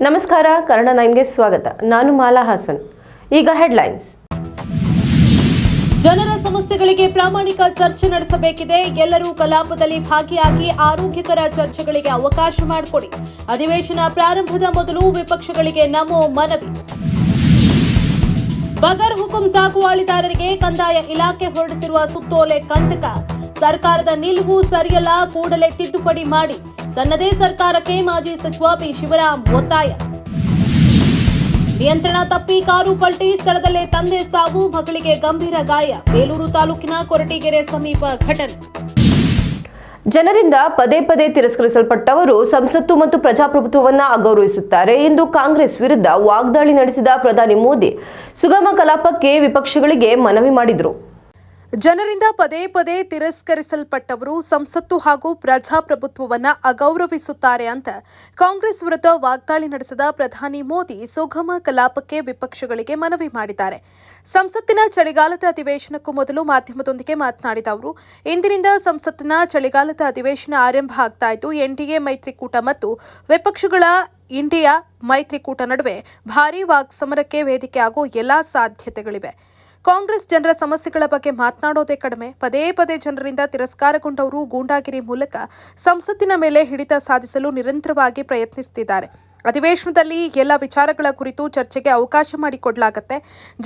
ನಮಸ್ಕಾರ, ಕನ್ನಡ 9ಗೆ ಸ್ವಾಗತ. ನಾನು ಮಾಲಾ ಹಾಸನ್. ಈಗ ಹೆಡ್ಲೈನ್ಸ್. ಜನರ ಸಮಸ್ಯೆಗಳಿಗೆ ಪ್ರಾಮಾಣಿಕ ಚರ್ಚೆ ನಡೆಸಬೇಕಿದೆ. ಎಲ್ಲರೂ ಕಲಾಪದಲ್ಲಿ ಭಾಗಿಯಾಗಿ ಆರೋಗ್ಯಕರ ಚರ್ಚೆಗಳಿಗೆ ಅವಕಾಶ ಮಾಡಿಕೊಡಿ. ಅಧಿವೇಶನ ಪ್ರಾರಂಭದ ಮೊದಲು ವಿಪಕ್ಷಗಳಿಗೆ ನಮೋ ಮನವಿ. ಬಗರ್ ಹುಕುಂ ಸಾಗುವಳಿದಾರರಿಗೆ ಕಂದಾಯ ಇಲಾಖೆ ಹೊರಡಿಸಿರುವ ಸುತ್ತೋಲೆ ಕಂಟಕ. ಸರ್ಕಾರದ ನಿಲುವು ಸರಿಯಲ್ಲ, ಕೂಡಲೇ ತಿದ್ದುಪಡಿ ಮಾಡಿ. ತನ್ನದೇ ಸರ್ಕಾರಕ್ಕೆ ಮಾಜಿ ಸಚಿವ ಬಿ ಶಿವರಾಮ್ ಒತ್ತಾಯ. ನಿಯಂತ್ರಣ ತಪ್ಪಿ ಕಾರು ಪಲ್ಟಿ, ಸ್ಥಳದಲ್ಲೇ ತಂದೆ ಸಾವು, ಮಗಳಿಗೆ ಗಂಭೀರ ಗಾಯ. ಬೇಲೂರು ತಾಲೂಕಿನ ಕೊರಟಗೆರೆ ಸಮೀಪ ಘಟನೆ. ಜನರಿಂದ ಪದೇ ಪದೇ ತಿರಸ್ಕರಿಸಲ್ಪಟ್ಟವರು ಸಂಸತ್ತು ಮತ್ತು ಪ್ರಜಾಪ್ರಭುತ್ವವನ್ನು ಅಗೌರವಿಸುತ್ತಾರೆ ಎಂದು ಕಾಂಗ್ರೆಸ್ ವಿರುದ್ಧ ವಾಗ್ದಾಳಿ ನಡೆಸಿದ ಪ್ರಧಾನಿ ಮೋದಿ ಸುಗಮ ಕಲಾಪಕ್ಕೆ ವಿಪಕ್ಷಗಳಿಗೆ ಮನವಿ ಮಾಡಿದರು. ಜನರಿಂದ ಪದೇ ಪದೇ ತಿರಸ್ಕರಿಸಲ್ಪಟ್ಟವರು ಸಂಸತ್ತು ಹಾಗೂ ಪ್ರಜಾಪ್ರಭುತ್ವವನ್ನು ಅಗೌರವಿಸುತ್ತಾರೆ ಅಂತ ಕಾಂಗ್ರೆಸ್ ವಿರುದ್ಧ ವಾಗ್ದಾಳಿ ನಡೆಸಿದ ಪ್ರಧಾನಿ ಮೋದಿ ಸುಗಮ ಕಲಾಪಕ್ಕೆ ವಿಪಕ್ಷಗಳಿಗೆ ಮನವಿ ಮಾಡಿದ್ದಾರೆ. ಸಂಸತ್ತಿನ ಚಳಿಗಾಲದ ಅಧಿವೇಶನಕ್ಕೂ ಮೊದಲು ಮಾಧ್ಯಮದೊಂದಿಗೆ ಮಾತನಾಡಿದ ಅವರು, ಇಂದಿನಿಂದ ಸಂಸತ್ತಿನ ಚಳಿಗಾಲದ ಅಧಿವೇಶನ ಆರಂಭ ಆಗ್ತಾ ಇದ್ದು, ಎನ್ಡಿಎ ಮೈತ್ರಿಕೂಟ ಮತ್ತು ವಿಪಕ್ಷಗಳ ಇಂಡಿಯಾ ಮೈತ್ರಿಕೂಟ ನಡುವೆ ಭಾರೀ ವಾಕ್ಸಮರಕ್ಕೆ ವೇದಿಕೆ ಆಗೋ ಎಲ್ಲಾ ಸಾಧ್ಯತೆಗಳಿವೆ. ಕಾಂಗ್ರೆಸ್ ಜನರ ಸಮಸ್ಯೆಗಳ ಬಗ್ಗೆ ಮಾತನಾಡೋದೇ ಕಡಿಮೆ. ಪದೇ ಪದೇ ಜನರಿಂದ ತಿರಸ್ಕಾರಗೊಂಡವರು ಗೂಂಡಾಗಿರಿ ಮೂಲಕ ಸಂಸತ್ತಿನ ಮೇಲೆ ಹಿಡಿತ ಸಾಧಿಸಲು ನಿರಂತರವಾಗಿ ಪ್ರಯತ್ನಿಸುತ್ತಿದ್ದಾರೆ. ಅಧಿವೇಶನದಲ್ಲಿ ಎಲ್ಲ ವಿಚಾರಗಳ ಕುರಿತು ಚರ್ಚೆಗೆ ಅವಕಾಶ ಮಾಡಿಕೊಡಲಾಗುತ್ತೆ.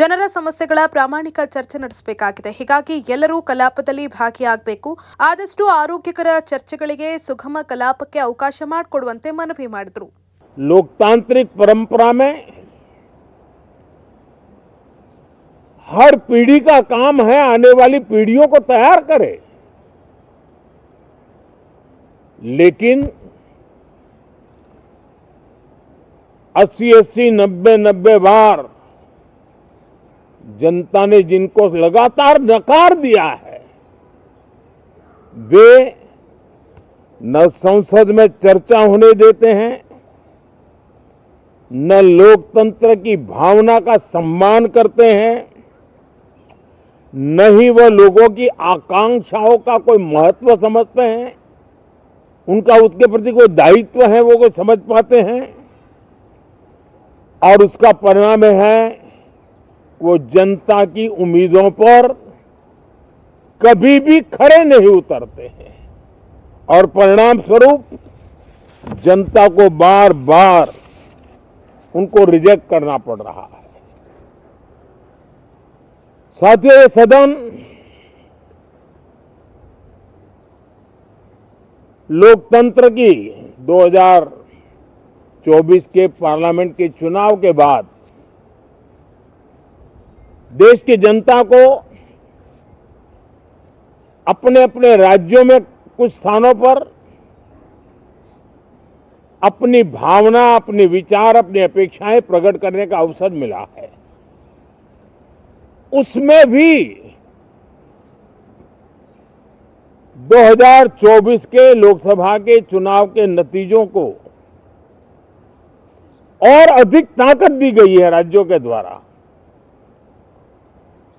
ಜನರ ಸಮಸ್ಯೆಗಳ ಪ್ರಾಮಾಣಿಕ ಚರ್ಚೆ ನಡೆಸಬೇಕಾಗಿದೆ. ಹೀಗಾಗಿ ಎಲ್ಲರೂ ಕಲಾಪದಲ್ಲಿ ಭಾಗಿಯಾಗಬೇಕು. ಆದಷ್ಟು ಆರೋಗ್ಯಕರ ಚರ್ಚೆಗಳಿಗೆ ಸುಗಮ ಕಲಾಪಕ್ಕೆ ಅವಕಾಶ ಮಾಡಿಕೊಡುವಂತೆ ಮನವಿ ಮಾಡಿದರು. लोकतांत्रिक परंपरा में हर पीढ़ी का काम है आने वाली पीढ़ियों को तैयार करे, लेकिन 80-80, 90-90 बार जनता ने जिनको लगातार नकार दिया है, वे न संसद में चर्चा होने देते हैं, न लोकतंत्र की भावना का सम्मान करते हैं, न ही वह लोगों की आकांक्षाओं का कोई महत्व समझते हैं, उनका उसके प्रति कोई दायित्व है वो कोई समझ पाते हैं, और उसका परिणाम है वो जनता की उम्मीदों पर कभी भी खरे नहीं उतरते हैं, और परिणाम स्वरूप जनता को बार बार उनको रिजेक्ट करना पड़ रहा है. साथियों, ये सदन लोकतंत्र की 2024 के पार्लियामेंट के चुनाव के बाद देश की जनता को अपने अपने राज्यों में कुछ स्थानों पर अपनी भावना, अपने विचार, अपनी अपेक्षाएं प्रकट करने का अवसर मिला है. उसमें भी 2024 के लोकसभा के चुनाव के नतीजों को और अधिक ताकत दी गई है राज्यों के द्वारा,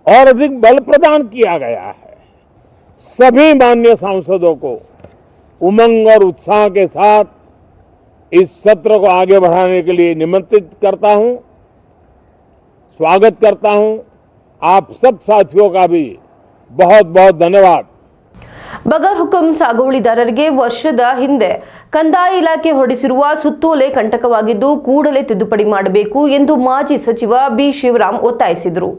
और अधिक बल प्रदान किया गया है. सभी माननीय सांसदों को उमंग और उत्साह के साथ इस सत्र को आगे बढ़ाने के लिए निमंत्रित करता हूं, स्वागत करता हूं. आप सब साथियों का भी बहुत बहुत धन्यवाद. ಬಗರ್ ಹುಕುಂ ಸಾಗುವಳಿದಾರರಿಗೆ ವರ್ಷದ ಹಿಂದೆ ಕಂದಾಯ ಇಲಾಖೆ ಹೊರಡಿಸಿರುವ ಸುತ್ತೋಲೆ ಕಂಟಕವಾಗಿದ್ದು, ಕೂಡಲೇ ತಿದ್ದುಪಡಿ ಮಾಡಬೇಕು ಎಂದು ಮಾಜಿ ಸಚಿವ ಬಿ ಶಿವರಾಮ್ ಒತ್ತಾಯಿಸಿದರು.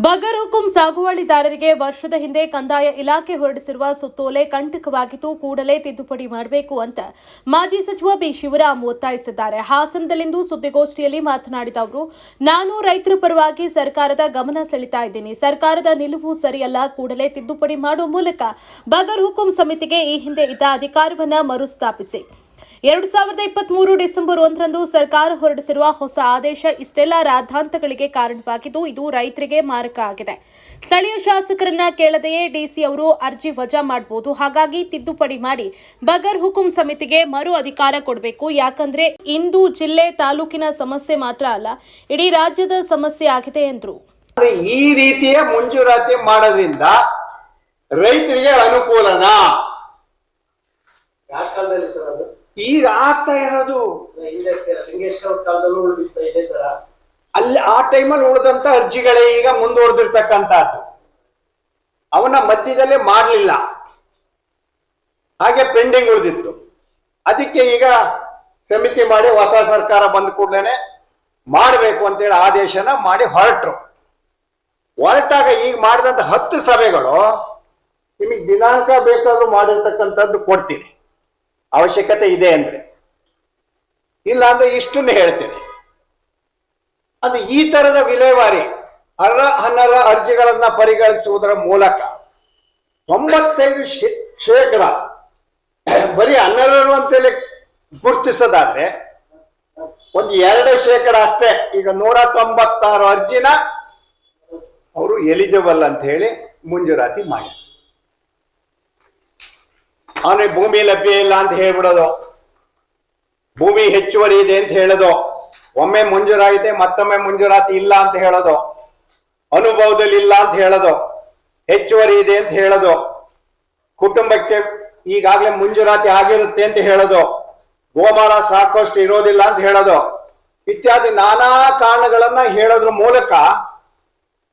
ಬಗರ್ ಹುಕುಂ ಸಾಗುವಳಿದಾರರಿಗೆ ವರ್ಷದ ಹಿಂದೆ ಕಂದಾಯ ಇಲಾಖೆ ಹೊರಡಿಸಿರುವ ಸುತ್ತೋಲೆ ಕಂಟಕವಾಗಿದ್ದು, ಕೂಡಲೇ ತಿದ್ದುಪಡಿ ಮಾಡಬೇಕು ಅಂತ ಮಾಜಿ ಸಚಿವ ಬಿ ಶಿವರಾಮ್ ಒತ್ತಾಯಿಸಿದ್ದಾರೆ. ಹಾಸನದಲ್ಲಿಂದು ಸುದ್ದಿಗೋಷ್ಠಿಯಲ್ಲಿ ಮಾತನಾಡಿದ ಅವರು, ನಾನು ರೈತರ ಪರವಾಗಿ ಸರ್ಕಾರದ ಗಮನ ಸೆಳೆತಾ ಇದ್ದೀನಿ. ಸರ್ಕಾರದ ನಿಲುವು ಸರಿಯಲ್ಲ, ಕೂಡಲೇ ತಿದ್ದುಪಡಿ ಮಾಡುವ ಮೂಲಕ ಬಗರ್ ಹುಕುಂ ಸಮಿತಿಗೆ ಈ ಹಿಂದೆ ಇದ್ದ ಅಧಿಕಾರವನ್ನು ಮರುಸ್ಥಾಪಿಸಿ. 2023 ಡಿಸೆಂಬರ್ 1ರಂದು ಸರ್ಕಾರ ಹೊರಡಿಸಿರುವ ಹೊಸ ಆದೇಶ ಇಷ್ಟೆಲ್ಲ ರಾದ್ಧಾಂತಗಳಿಗೆ ಕಾರಣವಾಗಿದ್ದು, ಇದು ರೈತರಿಗೆ ಮಾರಕ ಆಗಿದೆ. ಸ್ಥಳೀಯ ಶಾಸಕರನ್ನ ಕೇಳದೆಯೇ ಡಿಸಿ ಅವರು ಅರ್ಜಿ ವಜಾ ಮಾಡಬಹುದು. ಹಾಗಾಗಿ ತಿದ್ದುಪಡಿ ಮಾಡಿ ಬಗರ್ ಹುಕುಂ ಸಮಿತಿಗೆ ಮರು ಅಧಿಕಾರ ಕೊಡಬೇಕು. ಯಾಕಂದ್ರೆ ಇಂದು ಜಿಲ್ಲೆ ತಾಲೂಕಿನ ಸಮಸ್ಯೆ ಮಾತ್ರ ಅಲ್ಲ, ಇಡೀ ರಾಜ್ಯದ ಸಮಸ್ಯೆ ಆಗಿದೆ ಎಂದರು. ಈ ರೀತಿಯ ಮುಂಜೂರಾತಿ ಮಾಡೋದ್ರಿಂದ ರೈತರಿಗೆ ಅನುಕೂಲನಾ? ಯಾವ ಕಾಲದಲ್ಲಿ ಸರ್ ಅದು? ಈಗ ಆಗ್ತಾ ಇರೋದು ಅಲ್ಲಿ ಆ ಟೈಮಲ್ಲಿ ಉಳಿದಂತ ಅರ್ಜಿಗಳೇ ಈಗ ಮುಂದುವರೆದಿರ್ತಕ್ಕಂಥದ್ದು. ಅವನ ಮಧ್ಯದಲ್ಲೇ ಮಾಡಲಿಲ್ಲ, ಹಾಗೆ ಪೆಂಡಿಂಗ್ ಉಳಿದಿತ್ತು. ಅದಕ್ಕೆ ಈಗ ಸಮಿತಿ ಮಾಡಿ ಹೊಸ ಸರ್ಕಾರ ಬಂದ ಕೂಡಲೇ ಮಾಡಬೇಕು ಅಂತೇಳಿ ಆದೇಶನ ಮಾಡಿ ಹೊರಟರು. ಹೊರಟಾಗ ಈಗ ಮಾಡಿದಂತ 10 ಸಭೆಗಳು ನಿಮಗೆ ದಿನಾಂಕ ಬೇಕಾದ್ರೂ ಮಾಡಿರ್ತಕ್ಕಂಥದ್ದು ಕೊಡ್ತೀನಿ, ಅವಶ್ಯಕತೆ ಇದೆ ಅಂದ್ರೆ. ಇಲ್ಲ ಅಂದ್ರೆ ಇಷ್ಟನ್ನು ಹೇಳ್ತೇನೆ. ಅದು ಈ ತರದ ವಿಲೇವಾರಿ ಅನರ್ಹ ಅರ್ಜಿಗಳನ್ನ ಪರಿಗಣಿಸುವುದರ ಮೂಲಕ 95% ಬರೀ ಅನರ್ಹರು ಅಂತೇಳಿ ಗುರುತಿಸೋದಾದ್ರೆ ಒಂದು 2% ಅಷ್ಟೇ. ಈಗ 196 ಅರ್ಜಿನ ಅವರು ಎಲಿಜಿಬಲ್ ಅಂತ ಹೇಳಿ ಮಂಜೂರಾತಿ ಮಾಡಿ, ಅವನಿಗೆ ಭೂಮಿ ಲಭ್ಯ ಇಲ್ಲ ಅಂತ ಹೇಳ್ಬಿಡೋದು, ಭೂಮಿ ಹೆಚ್ಚುವರಿ ಇದೆ ಅಂತ ಹೇಳೋದು, ಒಮ್ಮೆ ಮಂಜೂರಾಗಿದೆ ಮತ್ತೊಮ್ಮೆ ಮಂಜೂರಾತಿ ಇಲ್ಲ ಅಂತ ಹೇಳೋದು, ಅನುಭವದಲ್ಲಿ ಇಲ್ಲ ಅಂತ ಹೇಳೋದು, ಹೆಚ್ಚುವರಿ ಇದೆ ಅಂತ ಹೇಳೋದು, ಕುಟುಂಬಕ್ಕೆ ಈಗಾಗಲೇ ಮಂಜೂರಾತಿ ಆಗಿರುತ್ತೆ ಅಂತ ಹೇಳೋದು, ಗೋಮಾಳ ಸಾಕಷ್ಟು ಇರೋದಿಲ್ಲ ಅಂತ ಹೇಳೋದು, ಇತ್ಯಾದಿ ನಾನಾ ಕಾರಣಗಳನ್ನ ಹೇಳೋದ್ರ ಮೂಲಕ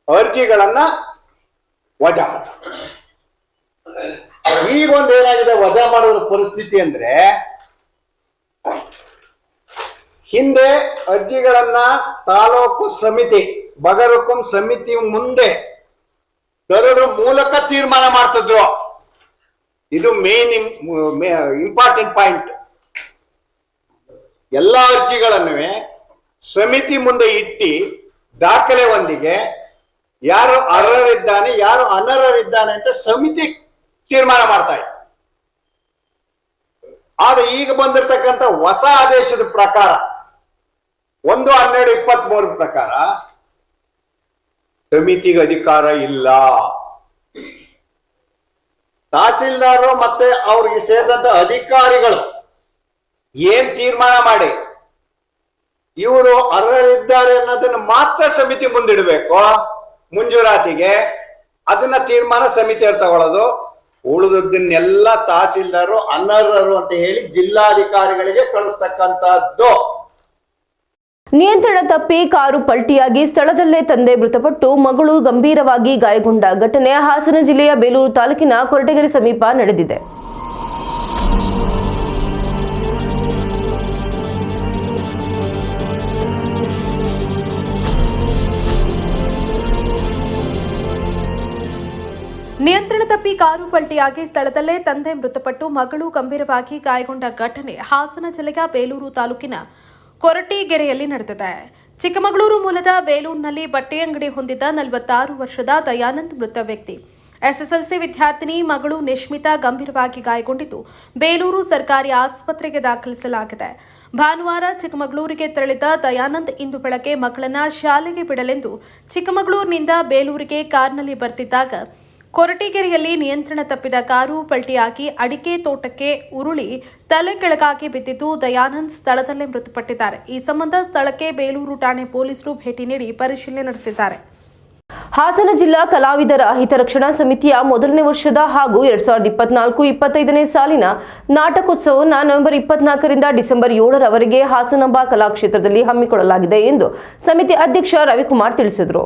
ಅರ್ಜಿಗಳನ್ನ ವಜಾ ಮಾಡ. ಈಗೊಂದು ಏನಾಗಿದೆ ವಜಾ ಮಾಡೋದ್ರ ಪರಿಸ್ಥಿತಿ ಅಂದ್ರೆ, ಹಿಂದೆ ಅರ್ಜಿಗಳನ್ನ ತಾಲೂಕು ಸಮಿತಿ ಬಗರುಕುಂ ಸಮಿತಿ ಮುಂದೆ ತರೋದ್ರ ಮೂಲಕ ತೀರ್ಮಾನ ಮಾಡ್ತಿದ್ರು. ಇದು ಮೇನ್ ಇಂಪಾರ್ಟೆಂಟ್ ಪಾಯಿಂಟ್. ಎಲ್ಲಾ ಅರ್ಜಿಗಳನ್ನು ಸಮಿತಿ ಮುಂದೆ ಇಟ್ಟು ದಾಖಲೆ ಒಂದಿಗೆ ಯಾರು ಅರ್ಹರಿದ್ದಾನೆ ಯಾರು ಅನರ್ಹರಿದ್ದಾನೆ ಅಂತ ಸಮಿತಿ ತೀರ್ಮಾನ ಮಾಡ್ತಾ ಇತ್ತು. ಆದ್ರೆ ಈಗ ಬಂದಿರತಕ್ಕಂಥ ಹೊಸ ಆದೇಶದ ಪ್ರಕಾರ 1/12/23 ಪ್ರಕಾರ ಸಮಿತಿಗೆ ಅಧಿಕಾರ ಇಲ್ಲ. ತಹಸೀಲ್ದಾರರು ಮತ್ತೆ ಅವ್ರಿಗೆ ಸೇರಿದಂತ ಅಧಿಕಾರಿಗಳು ಏನ್ ತೀರ್ಮಾನ ಮಾಡಿ ಇವರು ಅರ್ಹರಿದ್ದಾರೆ ಅನ್ನೋದನ್ನ ಮಾತ್ರ ಸಮಿತಿ ಮುಂದಿಡಬೇಕು ಮಂಜೂರಾತಿಗೆ. ಅದನ್ನ ತೀರ್ಮಾನ ಸಮಿತಿಯವರು ತಗೊಳ್ಳೋದು. ಉಳಿದದ್ದನ್ನೆಲ್ಲ ತಹಸೀಲ್ದಾರರು ಅನರ್ಹರು ಅಂತ ಹೇಳಿ ಜಿಲ್ಲಾಧಿಕಾರಿಗಳಿಗೆ ಕಳಿಸ್ತಕ್ಕಂಥದ್ದು. ನಿಯಂತ್ರಣ ತಪ್ಪಿ ಕಾರು ಪಲ್ಟಿಯಾಗಿ ಸ್ಥಳದಲ್ಲೇ ತಂದೆ ಮೃತಪಟ್ಟು ಮಗಳು ಗಂಭೀರವಾಗಿ ಗಾಯಗೊಂಡ ಘಟನೆ ಹಾಸನ ಜಿಲ್ಲೆಯ ಬೇಲೂರು ತಾಲೂಕಿನ ಕೊರಟಗೆರೆ ಸಮೀಪ ನಡೆದಿದೆ. ನಿಯಂತ್ರಣ ತಪ್ಪಿ ಕಾರು ಪಲ್ಟಿಯಾಗಿ ಸ್ಥಳದಲ್ಲೇ ತಂದೆ ಮೃತಪಟ್ಟು ಮಗಳು ಗಂಭೀರವಾಗಿ ಗಾಯಗೊಂಡ ಘಟನೆ ಹಾಸನ ಜಿಲ್ಲೆಯ ಬೇಲೂರು ತಾಲೂಕಿನ ಕೊರಟಗೆರೆಯಲ್ಲಿ ನಡೆದಿದೆ. ಚಿಕ್ಕಮಗಳೂರು ಮೂಲದ ಬೇಲೂರಿನಲ್ಲಿ ಬಟ್ಟೆ ಅಂಗಡಿ ಹೊಂದಿದ್ದ 46 ವರ್ಷದ ದಯಾನಂದ್ ಮೃತ ವ್ಯಕ್ತಿ. ಎಸ್ಎಸ್ಎಲ್ಸಿ ವಿದ್ಯಾರ್ಥಿನಿ ಮಗಳು ನಿಶ್ಮಿತಾ ಗಂಭೀರವಾಗಿ ಗಾಯಗೊಂಡಿದ್ದು ಬೇಲೂರು ಸರ್ಕಾರಿ ಆಸ್ಪತ್ರೆಗೆ ದಾಖಲಿಸಲಾಗಿದೆ. ಭಾನುವಾರ ಚಿಕ್ಕಮಗಳೂರಿಗೆ ತೆರಳಿದ ದಯಾನಂದ್ ಇಂದು ಬೆಳಗ್ಗೆ ಮಗಳನ್ನ ಶಾಲೆಗೆ ಬಿಡಲೆಂದು ಚಿಕ್ಕಮಗಳೂರಿನಿಂದ ಬೇಲೂರಿಗೆ ಕಾರ್ನಲ್ಲಿ ಬರ್ತಿದ್ದಾಗ ಕೊರಟಗೆರೆಯಲ್ಲಿ ನಿಯಂತ್ರಣ ತಪ್ಪಿದ ಕಾರು ಪಲ್ಟಿಯಾಗಿ ಅಡಿಕೆ ತೋಟಕ್ಕೆ ಉರುಳಿ ತಲೆ ಕೆಳಗಾಗಿ ಬಿದ್ದಿದ್ದು ದಯಾನಂದ್ ಸ್ಥಳದಲ್ಲೇ ಮೃತಪಟ್ಟಿದ್ದಾರೆ. ಈ ಸಂಬಂಧ ಸ್ಥಳಕ್ಕೆ ಬೇಲೂರು ಠಾಣೆ ಪೊಲೀಸರು ಭೇಟಿ ನೀಡಿ ಪರಿಶೀಲನೆ ನಡೆಸಿದ್ದಾರೆ. ಹಾಸನ ಜಿಲ್ಲಾ ಕಲಾವಿದರ ಹಿತರಕ್ಷಣಾ ಸಮಿತಿಯ ಮೊದಲನೇ ವರ್ಷದ ಹಾಗೂ 2024-25ನೇ ಸಾಲಿನ ನಾಟಕೋತ್ಸವವನ್ನು ನವೆಂಬರ್ 24ರಿಂದ ಡಿಸೆಂಬರ್ 7ರವರೆಗೆ ಹಾಸನಾಂಬ ಕಲಾಕ್ಷೇತ್ರದಲ್ಲಿ ಹಮ್ಮಿಕೊಳ್ಳಲಾಗಿದೆ ಎಂದು ಸಮಿತಿ ಅಧ್ಯಕ್ಷ ರವಿಕುಮಾರ್ ತಿಳಿಸಿದರು.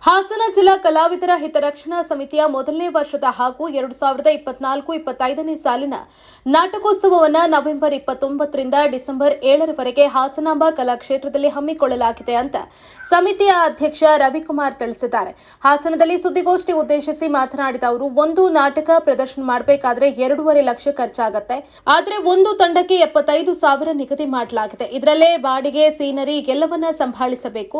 ಹಾಸನ ಜಿಲ್ಲಾ ಕಲಾವಿದರ ಹಿತರಕ್ಷಣಾ ಸಮಿತಿಯ ಮೊದಲನೇ ವರ್ಷದ ಹಾಗೂ 2024-25ನೇ ಸಾಲಿನ ನಾಟಕೋತ್ಸವವನ್ನು ನವೆಂಬರ್ 29ರಿಂದ ಡಿಸೆಂಬರ್ 7ರವರೆಗೆ ಹಾಸನಾಂಬ ಕಲಾಕ್ಷೇತ್ರದಲ್ಲಿ ಹಮ್ಮಿಕೊಳ್ಳಲಾಗಿದೆ ಅಂತ ಸಮಿತಿಯ ಅಧ್ಯಕ್ಷ ರವಿಕುಮಾರ್ ತಿಳಿಸಿದ್ದಾರೆ. ಹಾಸನದಲ್ಲಿ ಸುದ್ದಿಗೋಷ್ಠಿ ಉದ್ದೇಶಿಸಿ ಮಾತನಾಡಿದ ಅವರು, ಒಂದು ನಾಟಕ ಪ್ರದರ್ಶನ ಮಾಡಬೇಕಾದ್ರೆ 2.5 ಲಕ್ಷ ಖರ್ಚಾಗತ್ತೆ. ಆದರೆ ಒಂದು ತಂಡಕ್ಕೆ 75,000 ನಿಗದಿ ಮಾಡಲಾಗಿದೆ. ಇದರಲ್ಲೇ ಬಾಡಿಗೆ, ಸೀನರಿ ಎಲ್ಲವನ್ನ ಸಂಭಾಳಿಸಬೇಕು.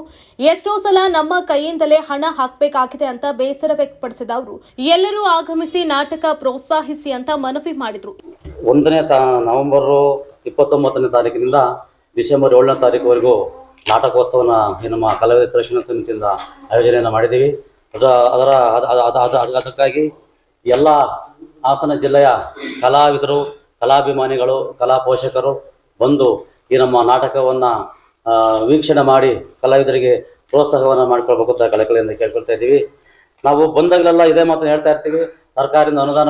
ಎಷ್ಟೋ ಸಲ ನಮ್ಮ ಕೈಯಿಂದಲೇ ಹಣ ಹಾಕಬೇಕಾಗಿದೆ ಅಂತ ಬೇಸರ ವ್ಯಕ್ತಪಡಿಸಿದ ಅವರು, ಎಲ್ಲರೂ ಆಗಮಿಸಿ ನಾಟಕ ಪ್ರೋತ್ಸಾಹಿಸಿ ಅಂತ ಮನವಿ ಮಾಡಿದ್ರು. 1ನೇ ನವೆಂಬರ್ 29ನೇ ತಾರೀಕಿನಿಂದ ಡಿಸೆಂಬರ್ 7ನೇ ತಾರೀಕುವರೆಗೂ ನಾಟಕೋತ್ಸವನ ನಮ್ಮ ಕಲಾವಿದ ಹಿತರಕ್ಷಣಾ ಸಮಿತಿಯಿಂದ ಆಯೋಜನೆಯನ್ನು ಮಾಡಿದ್ದೀವಿ. ಅದಕ್ಕಾಗಿ ಎಲ್ಲ ಹಾಸನ ಜಿಲ್ಲೆಯ ಕಲಾವಿದರು, ಕಲಾಭಿಮಾನಿಗಳು, ಕಲಾ ಪೋಷಕರು ಬಂದು ಈ ನಮ್ಮ ನಾಟಕವನ್ನು ವೀಕ್ಷಣೆ ಮಾಡಿ ಕಲಾವಿದರಿಗೆ ಪ್ರೋತ್ಸಾಹವನ್ನು ಮಾಡಿಕೊಳ್ಬೇಕು ಅಂತ ಕಳಕಳಿಯಿಂದ ಕೇಳ್ಕೊಳ್ತಾ ಇದ್ದೀವಿ. ನಾವು ಬಂದಾಗಲೆಲ್ಲ ಇದೇ ಮಾತನ್ನು ಹೇಳ್ತಾ ಇರ್ತೀವಿ, ಸರ್ಕಾರದಿಂದ ಅನುದಾನ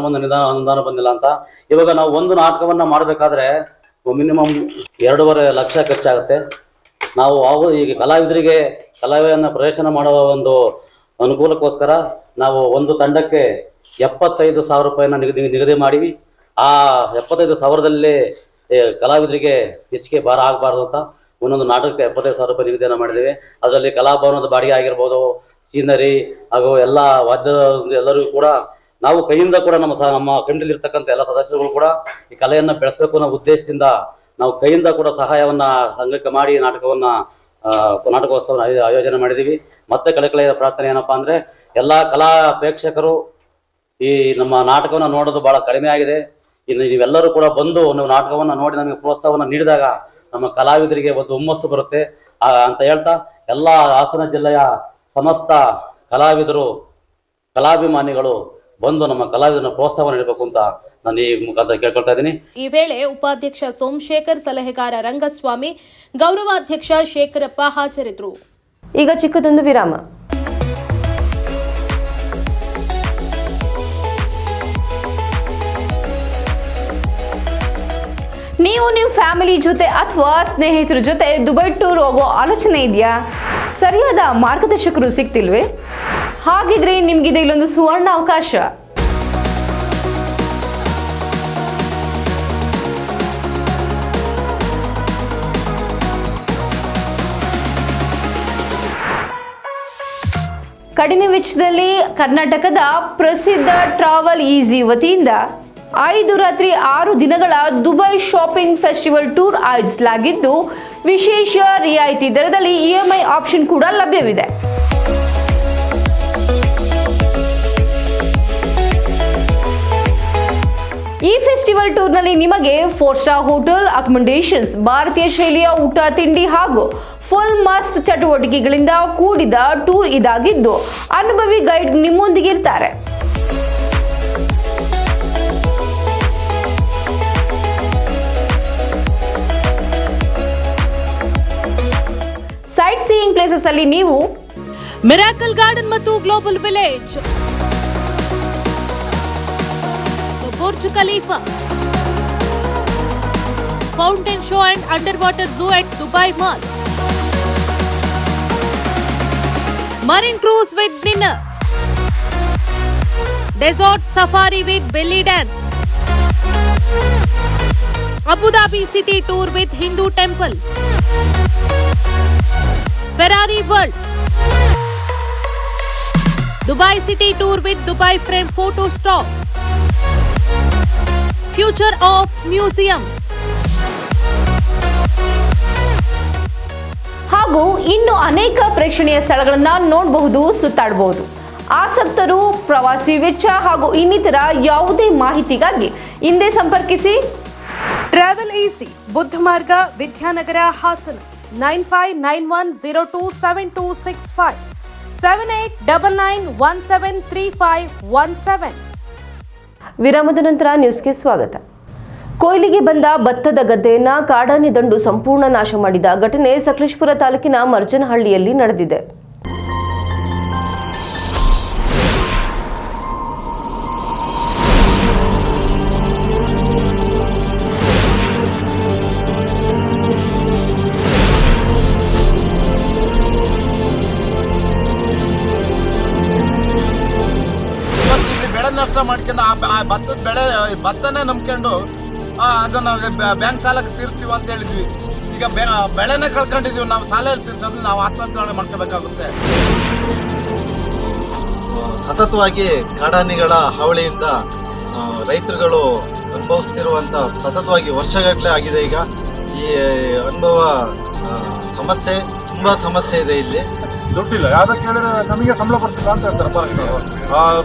ಬಂದಿಲ್ಲ ಅಂತ. ಇವಾಗ ನಾವು ಒಂದು ನಾಟಕವನ್ನು ಮಾಡಬೇಕಾದ್ರೆ ಮಿನಿಮಮ್ 2.5 ಲಕ್ಷ ಖರ್ಚಾಗುತ್ತೆ. ನಾವು ಈಗ ಕಲಾವಿದರಿಗೆ ಕಲಾವಿದರನ್ನ ಪ್ರದರ್ಶನ ಮಾಡುವ ಒಂದು ಅನುಕೂಲಕ್ಕೋಸ್ಕರ ನಾವು ಒಂದು ತಂಡಕ್ಕೆ 75,000 ರೂಪಾಯಿನ ನಿಗದಿ ಮಾಡಿವಿ. ಆ 75,000ದಲ್ಲೇ ಕಲಾವಿದರಿಗೆ ಹೆಚ್ಚಿಗೆ ಭಾರ ಆಗಬಾರ್ದು ಅಂತ ಒಂದೊಂದು ನಾಟಕಕ್ಕೆ 75,000 ರೂಪಾಯಿ ನಿಗದಿಯನ್ನು ಮಾಡಿದ್ದೇವೆ. ಅದರಲ್ಲಿ ಕಲಾಭವನದ ಬಾಡಿಗೆ ಆಗಿರ್ಬೋದು, ಸೀನರಿ ಹಾಗೂ ಎಲ್ಲ ವಾದ್ಯ ಎಲ್ಲರಿಗೂ ಕೂಡ ನಾವು ಕೈಯಿಂದ ಕೂಡ ನಮ್ಮ ಕಮಿಟಿಯಲ್ಲಿ ಇರ್ತಕ್ಕಂಥ ಎಲ್ಲ ಸದಸ್ಯರುಗಳು ಕೂಡ ಈ ಕಲೆಯನ್ನು ಬೆಳೆಸಬೇಕು ಅನ್ನೋ ಉದ್ದೇಶದಿಂದ ನಾವು ಕೈಯಿಂದ ಕೂಡ ಸಹಾಯವನ್ನ ಸಂಘಕ್ಕೆ ಮಾಡಿ ನಾಟಕೋತ್ಸವ ಆಯೋಜನೆ ಮಾಡಿದ್ದೀವಿ. ಮತ್ತೆ ಕಳೆಯ ಪ್ರಾರ್ಥನೆ ಏನಪ್ಪಾ ಅಂದ್ರೆ ಎಲ್ಲ ಕಲಾ ಪ್ರೇಕ್ಷಕರು ಈ ನಮ್ಮ ನಾಟಕವನ್ನು ನೋಡೋದು ಬಹಳ ಕಡಿಮೆ ಆಗಿದೆ. ಇನ್ನು ನೀವೆಲ್ಲರೂ ಕೂಡ ಬಂದು ನೀವು ನಾಟಕವನ್ನು ನೋಡಿ ನಮಗೆ ಪ್ರೋತ್ಸಾಹವನ್ನು ನೀಡಿದಾಗ ನಮ್ಮ ಕಲಾವಿದರಿಗೆ ಒಂದು ಹುಮ್ಮಸ್ಸು ಬರುತ್ತೆ ಅಂತ ಹೇಳ್ತಾ ಎಲ್ಲ ಹಾಸನ ಜಿಲ್ಲೆಯ ಸಮಸ್ತ ಕಲಾವಿದರು ಕಲಾಭಿಮಾನಿಗಳು ಬಂದು ನಮ್ಮ ಕಲಾವಿದರನ್ನ ಪ್ರೋತ್ಸಾಹ ನೀಡಬೇಕು ಅಂತ ನಾನು ಈ ಮುಖಾಂತರ ಕೇಳ್ಕೊಳ್ತಾ ಇದ್ದೀನಿ. ಈ ವೇಳೆ ಉಪಾಧ್ಯಕ್ಷ ಸೋಮಶೇಖರ್, ಸಲಹೆಗಾರ ರಂಗಸ್ವಾಮಿ, ಗೌರವಾಧ್ಯಕ್ಷ ಶೇಖರಪ್ಪ ಹಾಜರಿದ್ದರು. ಈಗ ಚಿಕ್ಕದೊಂದು ವಿರಾಮ. ನೀವು ನಿಮ್ಮ ಫ್ಯಾಮಿಲಿ ಜೊತೆ ಅಥವಾ ಸ್ನೇಹಿತರ ಜೊತೆ ದುಬೈ ಟೂರ್ ಹೋಗೋ ಆಲೋಚನೆ ಇದೆಯಾ? ಸರಿಯಾದ ಮಾರ್ಗದರ್ಶಕರು ಸಿಗ್ತಿಲ್ವೇ? ಹಾಗಿದ್ರೆ ನಿಮ್ಗಿದೆ ಇಲ್ಲೊಂದು ಸುವರ್ಣ ಅವಕಾಶ. ಕಡಿಮೆ ವೆಚ್ಚದಲ್ಲಿ ಕರ್ನಾಟಕದ ಪ್ರಸಿದ್ಧ ಟ್ರಾವೆಲ್ ಈಸಿ ವತಿಯಿಂದ 5 ರಾತ್ರಿ 6 ದಿನಗಳ ದುಬೈ ಶಾಪಿಂಗ್ ಫೆಸ್ಟಿವಲ್ ಟೂರ್ ಆಯೋಜಿಸಲಾಗಿದ್ದು, ವಿಶೇಷ ರಿಯಾಯಿತಿ ದರದಲ್ಲಿ EMI ಆಪ್ಷನ್ ಕೂಡ ಲಭ್ಯವಿದೆ. ಈ ಫೆಸ್ಟಿವಲ್ ಟೂರ್ನಲ್ಲಿ ನಿಮಗೆ 4 ಸ್ಟಾರ್ ಹೋಟೆಲ್ ಅಕಾಮಿಡೇಷನ್ಸ್, ಭಾರತೀಯ ಶೈಲಿಯ ಊಟ ತಿಂಡಿ ಹಾಗೂ ಫುಲ್ ಮಸ್ತ್ ಚಟುವಟಿಕೆಗಳಿಂದ ಕೂಡಿದ ಟೂರ್ ಇದಾಗಿದ್ದು, ಅನುಭವಿ ಗೈಡ್ ನಿಮ್ಮೊಂದಿಗೆ ಇರ್ತಾರೆ. ಸೈಟ್ ಸೀಯಿಂಗ್ ಪ್ಲೇಸಸ್ ಅಲ್ಲಿ ನೀವು ಮಿರಾಕಲ್ ಗಾರ್ಡನ್ ಮತ್ತು global village, Burj Khalifa, fountain show and under water zoo at Dubai Mall, marine cruise with dinner, desert safari with belly dance, Abu Dhabi city tour with Hindu temple, Ferrari World, Dubai city tour with Dubai frame photo stop, future of museum ಹಾಗೂ ಇನ್ನು ಅನೇಕ ಪ್ರೇಕ್ಷಣೀಯ ಸ್ಥಳಗಳನ್ನ ನೋಡಬಹುದು, ಸುತ್ತಾಡಬಹುದು. ಆಸಕ್ತರು ಪ್ರವಾಸಿ ವೆಚ್ಚ ಹಾಗೂ ಇನ್ನಿತರ ಯಾವುದೇ ಮಾಹಿತಿಗಾಗಿ ಹಿಂದೆ ಸಂಪರ್ಕಿಸಿ. ಟ್ರಾವೆಲ್ ಈಸಿ, ಬುದ್ಧ ಮಾರ್ಗ, ವಿದ್ಯಾನಗರ, ಹಾಸನ. 9591027265 7899173517. ವಿರಾಮದ ನಂತರ ನ್ಯೂಸ್ಗೆ ಸ್ವಾಗತ. ಕೊಯ್ಲಿಗೆ ಬಂದ ಭತ್ತದ ಗದ್ದೆಯನ್ನ ಕಾಡಾನೆ ದಂಡು ಸಂಪೂರ್ಣ ನಾಶ ಮಾಡಿದ ಘಟನೆ ಸಕಲೇಶಪುರ ತಾಲೂಕಿನ ಮರ್ಜನಹಳ್ಳಿಯಲ್ಲಿ ನಡೆದಿದೆ. ನಷ್ಟ ಮಾಡ್ಕೊಂಡು ಆ ಭತ್ತದ ಭತ್ತನೇ ನಂಬ್ಕೊಂಡು ಅದನ್ನ ಬ್ಯಾಂಕ್ ಸಾಲಕ್ಕೆ ತೀರಿಸ್ತೀವಿ ಅಂತ ಹೇಳಿದ್ವಿ. ಈಗ ಬೆಳೆನೇ ಕಳ್ಕೊಂಡಿದೀವಿ. ನಾವು ಸಾಲ ತೀರ್ಸೋದು ನಾವು ಆತ್ಮಹತ್ಯೆ ಮಾಡ್ಕೋಬೇಕಾಗುತ್ತೆ. ಸತತವಾಗಿ ಕಾಡಾನೆಗಳ ಹಾವಳಿಯಿಂದ ರೈತರುಗಳು ಅನುಭವಿಸ್ತಿರುವಂಥ ಸತತವಾಗಿ ವರ್ಷಗಟ್ಟಲೆ ಆಗಿದೆ. ಈಗ ಈ ಅನುಭವ ಸಮಸ್ಯೆ ತುಂಬ ಸಮಸ್ಯೆ ಇದೆ. ಇಲ್ಲಿ ದುಡ್ಡಿಲ್ಲ, ಯಾವ್ದಕ್ಕೆ ಕೇಳಿದ್ರೆ ನಮಗೆ ಸಂಬಳ ಬರ್ತಿಲ್ಲ ಅಂತ ಹೇಳ್ತಾರೆ ಫಾರೆಸ್ಟ್ನವರು.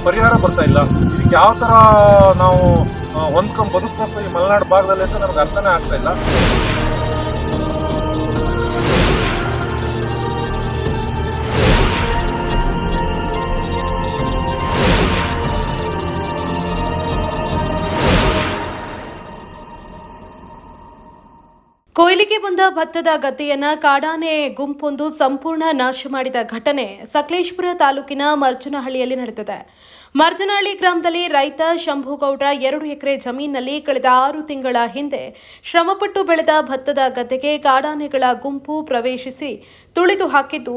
ಪರಿಹಾರ ಬರ್ತಾ ಇಲ್ಲ. ಇದಕ್ಕೆ ಯಾವ ಥರ ನಾವು ಹೊಂದ್ಕೊಂಡು ಬದುಕಬೇಕು ಈ ಮಲೆನಾಡು ಭಾಗದಲ್ಲಿ ಅಂತ ನಮ್ಗೆ ಅರ್ಥನೇ ಆಗ್ತಾ ಇಲ್ಲ. ಕೊಯ್ಲಿಗೆ ಬಂದ ಎಕರೆಗೊಂದ ಭತ್ತದ ಗದ್ದೆಯನ್ನ ಕಾಡಾನೆ ಗುಂಪೊಂದು ಸಂಪೂರ್ಣ ನಾಶ ಮಾಡಿದ ಘಟನೆ ಸಕಲೇಶಪುರ ತಾಲೂಕಿನ ಮರ್ಜನಹಳ್ಳಿಯಲ್ಲಿ ನಡೆದಿದೆ. ಮರ್ಜನಹಳ್ಳಿ ಗ್ರಾಮದಲ್ಲಿ ರೈತ ಶಂಭುಗೌಡ 2 ಎಕರೆ ಜಮೀನಿನಲ್ಲಿ ಕಳೆದ 6 ತಿಂಗಳ ಹಿಂದೆ ಶ್ರಮಪಟ್ಟು ಬೆಳೆದ ಭತ್ತದ ಗದ್ದೆಗೆ ಕಾಡಾನೆಗಳ ಗುಂಪು ಪ್ರವೇಶಿಸಿ ತುಳಿದು ಹಾಕಿದ್ದು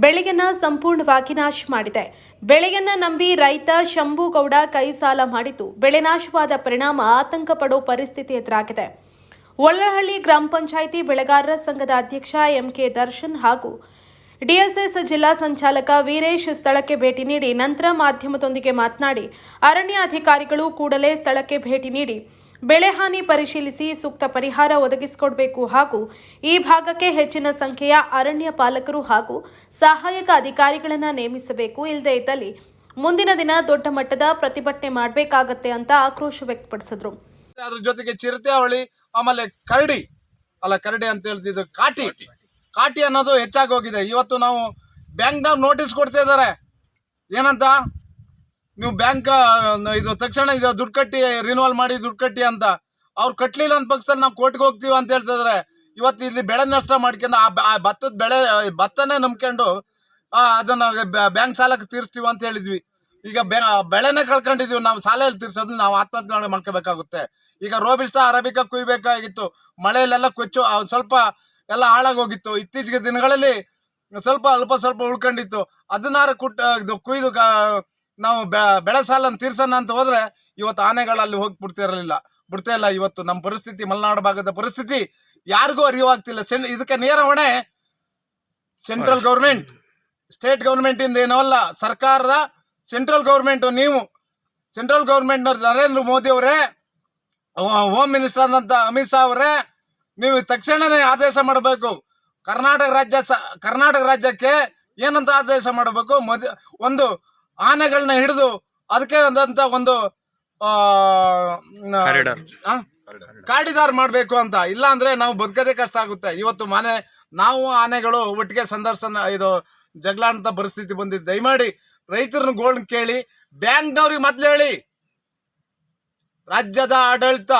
ಬೆಳೆಯನ್ನ ಸಂಪೂರ್ಣವಾಗಿ ನಾಶ ಮಾಡಿದೆ. ಬೆಳೆಯನ್ನ ನಂಬಿ ರೈತ ಶಂಭುಗೌಡ ಕೈ ಸಾಲ ಮಾಡಿದ್ದು ಬೆಳೆ ನಾಶವಾದ ಪರಿಣಾಮ ಆತಂಕ ಪಡೋ ಪರಿಸ್ಥಿತಿ ಎದುರಾಗಿದೆ. ಒಳ್ಳಹಳ್ಳಿ ಗ್ರಾಮ ಪಂಚಾಯಿತಿ ಬೆಳೆಗಾರರ ಸಂಘದ ಅಧ್ಯಕ್ಷ ಎಂಕೆ ದರ್ಶನ್ ಹಾಗೂ ಡಿಎಸ್ಎಸ್ ಜಿಲ್ಲಾ ಸಂಚಾಲಕ ವೀರೇಶ್ ಸ್ಥಳಕ್ಕೆ ಭೇಟಿ ನೀಡಿ ನಂತರ ಮಾಧ್ಯಮದೊಂದಿಗೆ ಮಾತನಾಡಿ ಅರಣ್ಯ ಅಧಿಕಾರಿಗಳು ಕೂಡಲೇ ಸ್ಥಳಕ್ಕೆ ಭೇಟಿ ನೀಡಿ ಬೆಳೆ ಹಾನಿ ಪರಿಶೀಲಿಸಿ ಸೂಕ್ತ ಪರಿಹಾರ ಒದಗಿಸಿಕೊಡಬೇಕು ಹಾಗೂ ಈ ಭಾಗಕ್ಕೆ ಹೆಚ್ಚಿನ ಸಂಖ್ಯೆಯ ಅರಣ್ಯ ಪಾಲಕರು ಹಾಗೂ ಸಹಾಯಕ ಅಧಿಕಾರಿಗಳನ್ನು ನೇಮಿಸಬೇಕು. ಇಲ್ಲದೇ ಇದ್ದಲ್ಲಿ ಮುಂದಿನ ದಿನ ದೊಡ್ಡ ಮಟ್ಟದ ಪ್ರತಿಭಟನೆ ಮಾಡಬೇಕಾಗತ್ತೆ ಅಂತ ಆಕ್ರೋಶ ವ್ಯಕ್ತಪಡಿಸಿದ್ರು. ಅದ್ರ ಜೊತೆಗೆ ಚಿರತೆ ಅವಳಿ, ಆಮೇಲೆ ಕರಡಿ ಅಂತ ಹೇಳ್ತಿದ್ದು ಕಾಟಿ ಅನ್ನೋದು ಹೆಚ್ಚಾಗಿ ಹೋಗಿದೆ. ಇವತ್ತು ನಾವು ಬ್ಯಾಂಕ್ನವ್ರು ನೋಟಿಸ್ ಕೊಡ್ತಾ ಇದ್ದಾರೆ, ಏನಂತ, ನೀವು ಬ್ಯಾಂಕ್ ಇದು ತಕ್ಷಣ ಇದು ದುಡ್ಡು ಕಟ್ಟಿ ರಿನ್ಯೂವಲ್ ಮಾಡಿ ದುಡ್ಡು ಕಟ್ಟಿ ಅಂತ. ಅವ್ರು ಕಟ್ಟಲಿಲ್ಲ ಅಂತ ಪಕ್ಷದಲ್ಲಿ ನಾವು ಕೋರ್ಟ್ಗೆ ಹೋಗ್ತೀವಿ ಅಂತ ಹೇಳ್ತಾ ಇದ್ದಾರೆ. ಇವತ್ತು ಇಲ್ಲಿ ಬೆಳೆ ನಷ್ಟ ಮಾಡ್ಕೊಂಡು ಆ ಭತ್ತನೇ ನಂಬ್ಕೊಂಡು ಅದನ್ನ ಬ್ಯಾಂಕ್ ಸಾಲಕ್ಕೆ ತೀರಿಸ್ತೀವಿ ಅಂತ ಹೇಳಿದ್ವಿ. ಈಗ ಬೆಳೆನೇ ಕಳ್ಕೊಂಡಿದೀವಿ, ನಾವು ಸಾಲ ಎಲ್ಲಿ ತೀರ್ಸೋದು, ನಾವು ಆತ್ಮಹತ್ಯೆ ಮಾಡ್ಕೋಬೇಕಾಗುತ್ತೆ. ಈಗ ರೋಬಿಸ್ಟಾ ಅರೇಬಿಕಾ ಕುಯ್ಬೇಕಾಗಿತ್ತು, ಮಳೆಯಲ್ಲೆಲ್ಲ ಕೊಚ್ಚು ಸ್ವಲ್ಪ ಎಲ್ಲ ಹಾಳಾಗೋಗಿತ್ತು. ಇತ್ತೀಚೆಗೆ ದಿನಗಳಲ್ಲಿ ಸ್ವಲ್ಪ ಉಳ್ಕೊಂಡಿತ್ತು. ಅದನ್ನಾರು ಕುಯ್ದು ನಾವು ಬೆಳೆ ಸಾಲನ್ನು ತೀರ್ಸೋಣ ಅಂತ ಹೋದ್ರೆ ಇವತ್ತು ಆನೆಗಳಲ್ಲಿ ಹೋಗಿ ಬಿಡ್ತಾ ಇಲ್ಲ. ಇವತ್ತು ನಮ್ಮ ಪರಿಸ್ಥಿತಿ, ಮಲೆನಾಡು ಭಾಗದ ಪರಿಸ್ಥಿತಿ ಯಾರಿಗೂ ಅರಿವಾಗ್ತಿಲ್ಲ. ಇದಕ್ಕೆ ನೇರ ಹೊಣೆ ಸೆಂಟ್ರಲ್ ಗೌರ್ಮೆಂಟ್, ಸ್ಟೇಟ್ ಗೌರ್ಮೆಂಟ್ ಇಂದ ಏನೋ ಅಲ್ಲ, ಸರ್ಕಾರದ ಸೆಂಟ್ರಲ್ ಗೌರ್ಮೆಂಟ್. ನೀವು ಸೆಂಟ್ರಲ್ ಗೌರ್ಮೆಂಟ್ ನರೇಂದ್ರ ಮೋದಿ ಅವರೇ, ಹೋಮ್ ಮಿನಿಸ್ಟರ್ ಆದಂತ ಅಮಿತ್ ಶಾ ಅವರೇ, ನೀವು ತಕ್ಷಣನೇ ಆದೇಶ ಮಾಡಬೇಕು. ಕರ್ನಾಟಕ ರಾಜ್ಯಕ್ಕೆ ಏನಂತ ಆದೇಶ ಮಾಡಬೇಕು, ಒಂದು ಆನೆಗಳನ್ನ ಹಿಡಿದು ಅದಕ್ಕೆ ಒಂದು ಕಾಡಿದಾರ್ ಮಾಡಬೇಕು ಅಂತ. ಇಲ್ಲ ಅಂದ್ರೆ ನಾವು ಬದುಕೋದೇ ಕಷ್ಟ ಆಗುತ್ತೆ. ಇವತ್ತು ನಾವು ಆನೆಗಳು ಒಟ್ಟಿಗೆ ಇದು ಜಗಳಾಂತ ಪರಿಸ್ಥಿತಿ ಬಂದಿದ್ದು. ದಯಮಾಡಿ ರೈತರನ್ನ ಗೋಳ್ ಕೇಳಿ, ಬ್ಯಾಂಕ್ನವ್ರಿಗೆ ಮೊದಲು ಹೇಳಿ, ರಾಜ್ಯದ ಆಡಳಿತ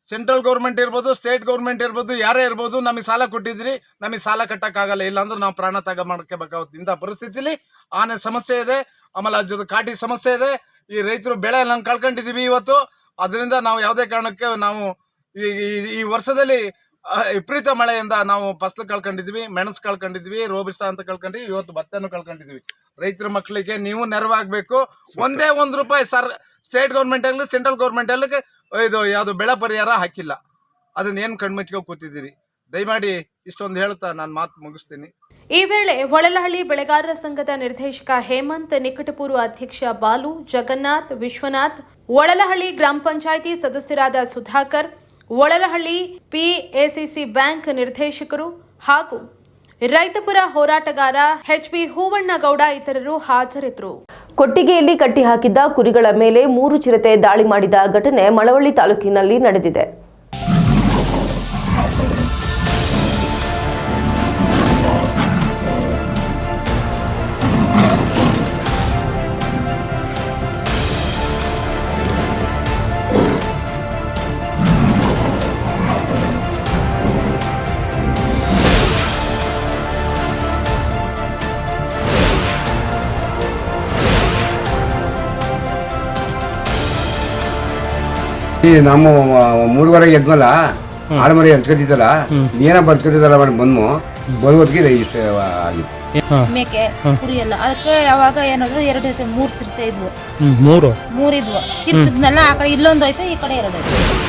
ಸೆಂಟ್ರಲ್ ಗೌರ್ಮೆಂಟ್ ಇರ್ಬೋದು, ಸ್ಟೇಟ್ ಗೌರ್ಮೆಂಟ್ ಇರ್ಬೋದು, ಯಾರೇ ಇರ್ಬೋದು, ನಮಗೆ ಸಾಲ ಕೊಟ್ಟಿದ್ರಿ, ನಮಗೆ ಸಾಲ ಕಟ್ಟಕ್ಕಾಗಲ್ಲ, ಇಲ್ಲಾಂದ್ರೆ ನಾವು ಪ್ರಾಣ ತ್ಯಾಗ ಮಾಡ್ಕೋಬೇಕಾಗುತ್ತೆ. ಇಂಥ ಪರಿಸ್ಥಿತಿಲಿ ಆನೆ ಸಮಸ್ಯೆ ಇದೆ, ಆಮೇಲೆ ಅದ್ರ ಜೊತೆ ಕಾಟಿ ಸಮಸ್ಯೆ ಇದೆ. ಈ ರೈತರು ಬೆಳೆ ಎಲ್ಲ ಕಳ್ಕೊಂಡಿದೀವಿ ಇವತ್ತು. ಅದರಿಂದ ನಾವು ಯಾವುದೇ ಕಾರಣಕ್ಕೆ ನಾವು ಈ ವರ್ಷದಲ್ಲಿ ವಿಪರೀತ ಮಳೆಯಿಂದ ನಾವು ಫಸಲು ಕಳ್ಕೊಂಡಿದ್ವಿ, ಮೆಣಸು ಕಳ್ಕೊಂಡಿದ್ವಿ, ರೋಬಿಸ್ಟಾ ಅಂತ ಕಳ್ಕೊಂಡಿದ್ವಿ, ಇವತ್ತು ಭತ್ತನೂ ಕಳ್ಕೊಂಡಿದ್ವಿ. ರೈತರ ಮಕ್ಕಳಿಗೆ ನೀವು ನೆರವಾಗಬೇಕು. ಒಂದೇ ₹1 ಸ್ಟೇಟ್ ಗೌರ್ಮೆಂಟ್ ಆಗಲಿ ಸೆಂಟ್ರಲ್ ಗೌರ್ಮೆಂಟ್ ಆಗಲಿ ಇದು ಯಾವುದು ಬೆಳೆ ಪರಿಹಾರ ಹಾಕಿಲ್ಲ. ಅದನ್ನ ಏನು ಕಣ್ಮುಚ್ಕೊ ಕೂತಿದ್ದೀರಿ? ದಯಮಾಡಿ ಇಷ್ಟೊಂದು ಹೇಳ್ತಾ ನಾನು ಮಾತು ಮುಗಿಸ್ತೀನಿ. ಈ ವೇಳೆ ಒಳಲಹಳ್ಳಿ ಬೆಳೆಗಾರರ ಸಂಘದ ನಿರ್ದೇಶಕ ಹೇಮಂತ್, ನಿಕಟಪೂರ್ವ ಅಧ್ಯಕ್ಷ ಬಾಲು, ಜಗನ್ನಾಥ್, ವಿಶ್ವನಾಥ್, ಒಳಲಹಳ್ಳಿ ಗ್ರಾಮ ಪಂಚಾಯಿತಿ ಸದಸ್ಯರಾದ ಸುಧಾಕರ್, ಒಳಲಹಳ್ಳಿ PACC ಬ್ಯಾಂಕ್ ನಿರ್ದೇಶಕರು ಹಾಗೂ ರೈತಪರ ಹೋರಾಟಗಾರ HB ಹೂವಣ್ಣಗೌಡ ಇತರರು ಹಾಜರಿದ್ದರು. ಕೊಟ್ಟಿಗೆಯಲ್ಲಿ ಕಟ್ಟಿಹಾಕಿದ್ದ ಕುರಿಗಳ ಮೇಲೆ 3 ಚಿರತೆ ದಾಳಿ ಮಾಡಿದ ಘಟನೆ ಮಳವಳ್ಳಿ ತಾಲೂಕಿನಲ್ಲಿ ನಡೆದಿದೆ. ನಮ್ಮ 3:15 ಎದ್ಮಲ್ಲ ಆಡುಮರಿ ಹಚ್ಕೊತಿದ್ದಲ್ಲ, ಏನೋ ಬಡ್ಕೊತಿದ್ದಲ್ಲ ಬಂದು ಬರುವತ್ತಿಗೆ ಆಗಿತ್ತು. ಮೇಕೆ ಕುರಿ ಎಲ್ಲ ಅದಕ್ಕೆ ಯಾವಾಗ ಏನಾದ್ರು 2 ಚಿರತೆ ಇದ್ವು, 3 ಇದ್ವು. ಕಿರ್ಚಿದ್ನೆಲ್ಲ ಆ ಕಡೆ ಇಲ್ಲೊಂದು ಹೋಯ್ತು, ಈ ಕಡೆ 2 ಆಯ್ತು.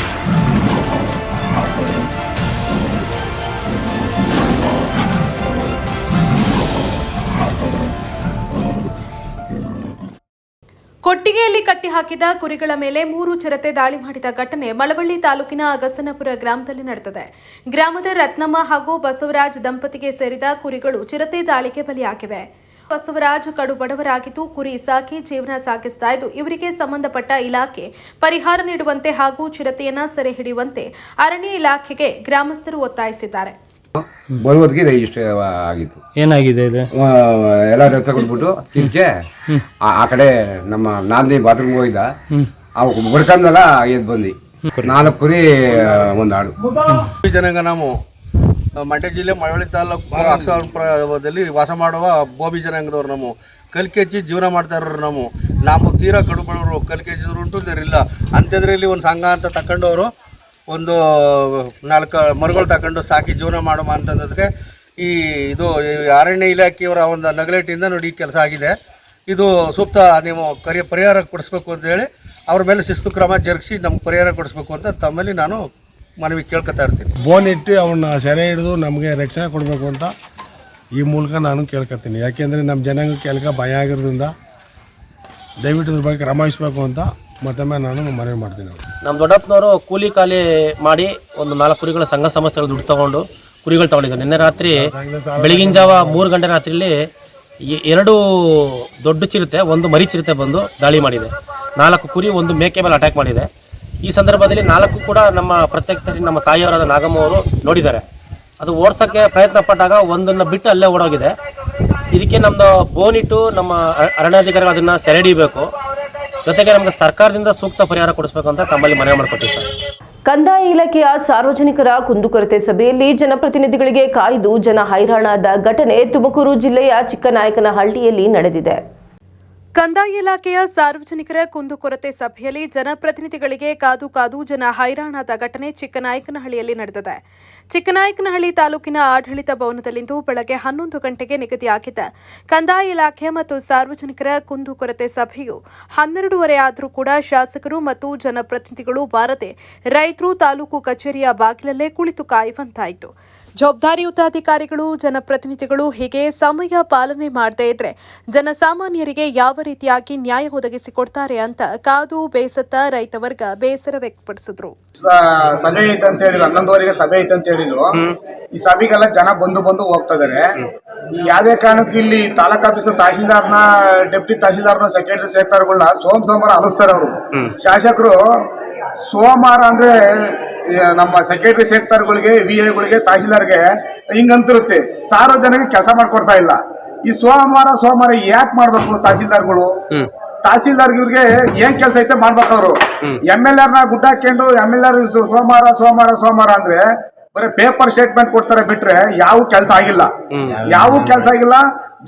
ಕೊಟ್ಟಿಗೆಯಲ್ಲಿ ಕಟ್ಟಿಹಾಕಿದ ಕುರಿಗಳ ಮೇಲೆ 3 ಚಿರತೆ ದಾಳಿ ಮಾಡಿದ ಘಟನೆ ಮಳವಳ್ಳಿ ತಾಲೂಕಿನ ಅಗಸನಪುರ ಗ್ರಾಮದಲ್ಲಿ ನಡೆದಿದೆ. ಗ್ರಾಮದ ರತ್ನಮ್ಮ ಹಾಗೂ ಬಸವರಾಜ್ ದಂಪತಿಗೆ ಸೇರಿದ ಕುರಿಗಳು ಚಿರತೆ ದಾಳಿಗೆ ಬಲಿಯಾಗಿವೆ. ಬಸವರಾಜ್ ಕಡು ಬಡವರಾಗಿದ್ದು ಕುರಿ ಸಾಕಿ ಜೀವನ ಸಾಗಿಸ್ತಾ ಇದ್ದು, ಇವರಿಗೆ ಸಂಬಂಧಪಟ್ಟ ಇಲಾಖೆ ಪರಿಹಾರ ನೀಡುವಂತೆ ಹಾಗೂ ಚಿರತೆಯನ್ನ ಸೆರೆ ಹಿಡಿಯುವಂತೆ ಅರಣ್ಯ ಇಲಾಖೆಗೆ ಗ್ರಾಮಸ್ಥರು ಒತ್ತಾಯಿಸಿದ್ದಾರೆ. ಬರುವತ್ತಿಗೆ ಇಷ್ಟ ಆಗಿತ್ತು. ಏನಾಗಿದೆ ಇದು? ಎಲ್ಲ ರಕ್ತ ಕೊಟ್ಬಿಟ್ಟು ತಿರ್ಚೆ ಆ ಕಡೆ ನಮ್ಮ ನಾಂದಿ ಬಾತ್ರೂಮ್ ಹೋಗಿದ್ದ, ಅವು ಬಡ್ಕಂದಲ್ಲ ಎದ್ದು ಬಂದು 4 ಕುರಿ 1 ಆಡು. ಜನಾಂಗ ನಾವು ಮಂಡ್ಯ ಜಿಲ್ಲೆ ಮಳವಳ್ಳಿ ತಾಲೂಕು ಅಕ್ಷರದಲ್ಲಿ ವಾಸ ಮಾಡುವ ಬೋಬಿ ಜನಾಂಗದವ್ರು. ನಾವು ಕಲ್ಕೆಚ್ಚಿ ಜೀವನ ಮಾಡ್ತಾ ಇರೋರು. ನಾವು ತೀರಾ ಕಡುಬಡವರು, ಕಲ್ಕೆಚ್ಚಿದ್ರು ಉಂಟು ಇಲ್ಲ ಅಂಥದ್ರಲ್ಲಿ ಒಂದು ಸಂಘ ಅಂತ ತಗೊಂಡವರು ಒಂದು 4 ಮರುಗಳು ತಗೊಂಡು ಸಾಕಿ ಜೀವನ ಮಾಡುವ ಅಂತಂದಕ್ಕೆ ಇದು ಅರಣ್ಯ ಇಲಾಖೆಯವರ ಒಂದು ನಗಲೇಟಿಂದ ನೋಡಿ ಕೆಲಸ ಆಗಿದೆ. ಇದು ಸೂಕ್ತ ನೀವು ಪರಿಹಾರ ಕೊಡಿಸ್ಬೇಕು ಅಂತ ಹೇಳಿ ಅವ್ರ ಮೇಲೆ ಶಿಸ್ತು ಕ್ರಮ ಜರುಗಿಸಿ ನಮ್ಗೆ ಪರಿಹಾರ ಕೊಡಿಸ್ಬೇಕು ಅಂತ ತಮ್ಮಲ್ಲಿ ನಾನು ಮನವಿ ಕೇಳ್ಕೊತಾ ಇರ್ತೀನಿ. ಬೋನ್ ಇಟ್ಟು ಅವನ್ನ ಸೆರೆ ಹಿಡಿದು ನಮಗೆ ರಕ್ಷಣೆ ಕೊಡಬೇಕು ಅಂತ ಈ ಮೂಲಕ ನಾನು ಕೇಳ್ಕೊತೀನಿ. ಯಾಕೆಂದರೆ ನಮ್ಮ ಜನಾಂಗಕ್ಕೆ ಎಲ್ಲ ಭಯ ಆಗಿರೋದ್ರಿಂದ ದಯವಿಟ್ಟು ಇದ್ರ ಬಗ್ಗೆ ಕ್ರಮ ವಹಿಸಬೇಕು ಅಂತ ಮತ್ತೊಮ್ಮೆ ನಾನು ಮನವಿ ಮಾಡ್ತೀನಿ. ನಮ್ಮ ದೊಡ್ಡಪ್ಪನವರು ಕೂಲಿ ಖಾಲಿ ಮಾಡಿ ಒಂದು 4 ಕುರಿಗಳ ಸಂಘ ಸಂಸ್ಥೆಗಳು ದುಡ್ಡು ತೊಗೊಂಡು ಕುರಿಗಳು ತೊಗೊಂಡಿದ್ದಾರೆ. ನಿನ್ನೆ ರಾತ್ರಿ ಬೆಳಗಿನ ಜಾವ 3 ಗಂಟೆ ರಾತ್ರಿಯಲ್ಲಿ 2 ದೊಡ್ಡ ಚಿರತೆ, 1 ಮರಿ ಚಿರತೆ ಬಂದು ದಾಳಿ ಮಾಡಿದೆ. 4 ಕುರಿ, 1 ಮೇಕೆ ಮೇಲೆ ಅಟ್ಯಾಕ್ ಮಾಡಿದೆ. ಈ ಸಂದರ್ಭದಲ್ಲಿ 4 ಕೂಡ ನಮ್ಮ ಪ್ರತ್ಯಕ್ಷದಲ್ಲಿ ನಮ್ಮ ತಾಯಿಯವರಾದ ನಾಗಮ್ಮ ಅವರು ನೋಡಿದ್ದಾರೆ. ಅದು ಓಡಿಸೋಕ್ಕೆ ಪ್ರಯತ್ನ ಪಟ್ಟಾಗ ಒಂದನ್ನು ಬಿಟ್ಟು ಅಲ್ಲೇ ಓಡೋಗಿದೆ. ಇದಕ್ಕೆ ನಮ್ಮದು ಬೋನಿಟ್ಟು ನಮ್ಮ ಅರಣ್ಯಾಧಿಕಾರಿಗಳು ಅದನ್ನು ಸೆರೆ ಹಿಡಿಯಬೇಕು. ಜೊತೆಗೆ ನಮಗೆ ಸರ್ಕಾರದಿಂದ ಸೂಕ್ತ ಪರಿಹಾರ ಕೊಡಿಸಬೇಕು ಅಂತ ತಮ್ಮಲ್ಲಿ ಮನವಿ ಮಾಡಿಕೊಟ್ಟಿವಿ ಸರ್. ಕಂದಾಯ ಇಲಾಖೆಯ ಸಾರ್ವಜನಿಕರ ಕುಂದುಕೊರತೆ ಸಭೆಯಲ್ಲಿ ಜನಪ್ರತಿನಿಧಿಗಳಿಗೆ ಕಾಯ್ದು ಜನ ಹೈರಾಣಾದ ಘಟನೆ ತುಮಕೂರು ಜಿಲ್ಲೆಯ ಚಿಕ್ಕನಾಯಕನಹಳ್ಳಿಯಲ್ಲಿ ನಡೆದಿದೆ. ಕಂದಾಯ ಇಲಾಖೆಯ ಸಾರ್ವಜನಿಕರ ಕುಂದುಕೊರತೆ ಸಭೆಯಲ್ಲಿ ಜನಪ್ರತಿನಿಧಿಗಳಿಗೆ ಕಾದು ಜನ ಹೈರಾಣಾದ ಘಟನೆ ಚಿಕ್ಕನಾಯಕನಹಳ್ಳಿಯಲ್ಲಿ ನಡೆದಿದೆ. ಚಿಕ್ಕನಾಯಕನಹಳ್ಳಿ ತಾಲೂಕಿನ ಆಡಳಿತ ಭವನದಲ್ಲಿಂದು ಬೆಳಗ್ಗೆ 11 ಗಂಟೆಗೆ ನಿಗದಿಯಾಗಿದ್ದ ಕಂದಾಯ ಇಲಾಖೆ ಮತ್ತು ಸಾರ್ವಜನಿಕರ ಕುಂದುಕೊರತೆ ಸಭೆಯು 12:30 ಆದರೂ ಕೂಡ ಶಾಸಕರು ಮತ್ತು ಜನಪ್ರತಿನಿಧಿಗಳು ಬಾರದೆ ರೈತರು ತಾಲೂಕು ಕಚೇರಿಯ ಬಾಗಿಲಲ್ಲೇ ಕುಳಿತು ಕಾಯುವಂತಾಯಿತು. ಜವಾಬ್ದಾರಿಯುತ ಅಧಿಕಾರಿಗಳು, ಜನಪ್ರತಿನಿಧಿಗಳು ಹೀಗೆ ಸಮಯ ಪಾಲನೆ ಮಾಡದೇ ಇದ್ರೆ ಜನಸಾಮಾನ್ಯರಿಗೆ ಯಾವ ರೀತಿಯಾಗಿ ನ್ಯಾಯ ಒದಗಿಸಿಕೊಡ್ತಾರೆ ಅಂತ ಕಾದು ಬೇಸತ್ತ ರೈತ ವರ್ಗ ಬೇಸರ ವ್ಯಕ್ತಪಡಿಸಿದ್ರು. ಸಭೆ ಐತೆ ಅಂತ ಹೇಳಿದ್ರು, 11:30ಗೆ ಸಭೆ ಐತೆ ಅಂತ ಹೇಳಿದ್ರು. ಈ ಸಭೆಗೆಲ್ಲ ಜನ ಬಂದು ಹೋಗ್ತಾ ಇದಾರೆ. ಯಾವುದೇ ಕಾರಣಕ್ಕೂ ಇಲ್ಲಿ ತಾಲೂಕ್ ಆಫೀಸ್ ತಹಶೀಲ್ದಾರ್ನ, ಡೆಪ್ಟಿ ತಹಶೀಲ್ದಾರ್ನ, ಸೆಕ್ರೆಟರಿ ಸೆಕ್ರೆಟರಿಗಳನ್ನ ಸೋಮವಾರ ಅನಿಸ್ತಾರೆ ಅವರು ಶಾಸಕರು. ಸೋಮವಾರ ಅಂದ್ರೆ ನಮ್ಮ ಸೆಕ್ರೆಟರಿ ಸೆಕ್ರೆಟರಿಗಳಿಗೆ, VIಗಳಿಗೆ, ತಹಶೀಲ್ದಾರ್ಗೆ ಹಿಂಗಂತಿರುತ್ತೆ. ಸಾರ್ವಜನಿಕ ಕೆಲಸ ಮಾಡ್ಕೊಡ್ತಾ ಇಲ್ಲ. ಈ ಸೋಮವಾರ ಯಾಕೆ ಮಾಡ್ಬೇಕು ತಹಶೀಲ್ದಾರ್ಗಳು? ತಹಸೀಲ್ದಾರ್ ಇವ್ರಿಗೆ ಏನ್ ಕೆಲಸ ಐತೆ ಮಾಡ್ಬೇಕು. ಅವರು MLR ನ ಗುಡ್ಡ ಹಾಕೊಂಡು MLR ಸೋಮವಾರ ಅಂದ್ರೆ ಬರೀ ಪೇಪರ್ ಸ್ಟೇಟ್ಮೆಂಟ್ ಕೊಡ್ತಾರೆ ಬಿಟ್ರೆ ಯಾವ ಕೆಲಸ ಆಗಿಲ್ಲ.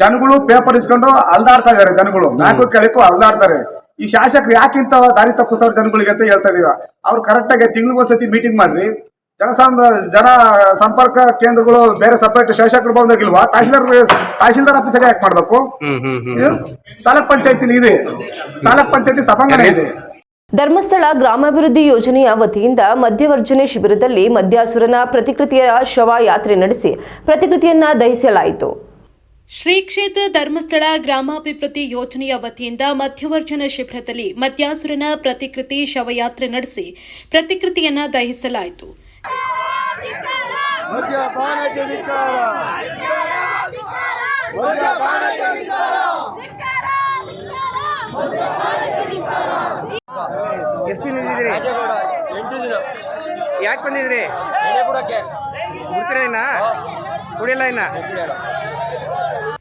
ಜನಗಳು ಪೇಪರ್ ಇಸ್ಕೊಂಡು ಅಲ್ದಾಡ್ತಾ ಇದಾರೆ. ಜನಗಳು ನಾಲ್ಕು ಕೆಳಕ್ಕೂ ಅಲ್ದಾಡ್ತಾರೆ. ಈ ಶಾಸಕರು ಯಾಕಿಂತ ದಾರಿ ತಪ್ಪಿಸ್ತಾರೆ ಜನಗಳಿಗೆ ಅಂತ ಹೇಳ್ತಾ ಇದೀವ. ಅವ್ರು ಕರೆಕ್ಟ್ ಆಗಿ ತಿಂಗಳಿಗೊಂದ್ಸತಿ ಮೀಟಿಂಗ್ ಮಾಡ್ರಿ. ಜನ ಸಂಪರ್ಕ ಕೇಂದ್ರಗಳು ಬೇರೆ ಸಪರೇಟ್ ಶಾಸಕರು ಬಂದಾಗಿಲ್ವಾ? ತಹಶೀಲ್ದಾರ್ ಆಫೀಸಲ್ಲಿ ಯಾಕೆ ಮಾಡ್ಬೇಕು? ತಾಲೂಕ್ ಪಂಚಾಯತಿಲಿ ಇದೆ, ತಾಲೂಕ್ ಪಂಚಾಯತಿ ಸಭಾಂಗಣ ಇದೆ. ಧರ್ಮಸ್ಥಳ ಗ್ರಾಮಾಭಿವೃದ್ಧಿ ಯೋಜನೆಯ ವತಿಯಿಂದ ಮದ್ಯವರ್ಜನೆ ಶಿಬಿರದಲ್ಲಿ ಮದ್ಯಾಸುರನ ಪ್ರತಿಕೃತಿಯ ಶವ ಯಾತ್ರೆ ನಡೆಸಿ ಪ್ರತಿಕೃತಿಯನ್ನ ದಹಿಸಲಾಯಿತು. ಶ್ರೀ ಕ್ಷೇತ್ರ ಧರ್ಮಸ್ಥಳ ಗ್ರಾಮಾಭಿವೃದ್ಧಿ ಯೋಜನೆಯ ವತಿಯಿಂದ ಮಧ್ಯವರ್ಜನ ಶಿಬಿರದಲ್ಲಿ ಮದ್ಯಾಸುರನ ಪ್ರತಿಕೃತಿ ಶವಯಾತ್ರೆ ನಡೆಸಿ ಪ್ರತಿಕೃತಿಯನ್ನ ದಹಿಸಲಾಯಿತು. ಎಷ್ಟು ದಿನ ಇದ್ದೀರಿ? 8 ದಿನ. ಯಾಕೆ ಬಂದಿದ್ರಿ? ಬಿಡ್ತೀರಾ? ಕುಡಿಯಲ್ಲ ಇನ್ನ?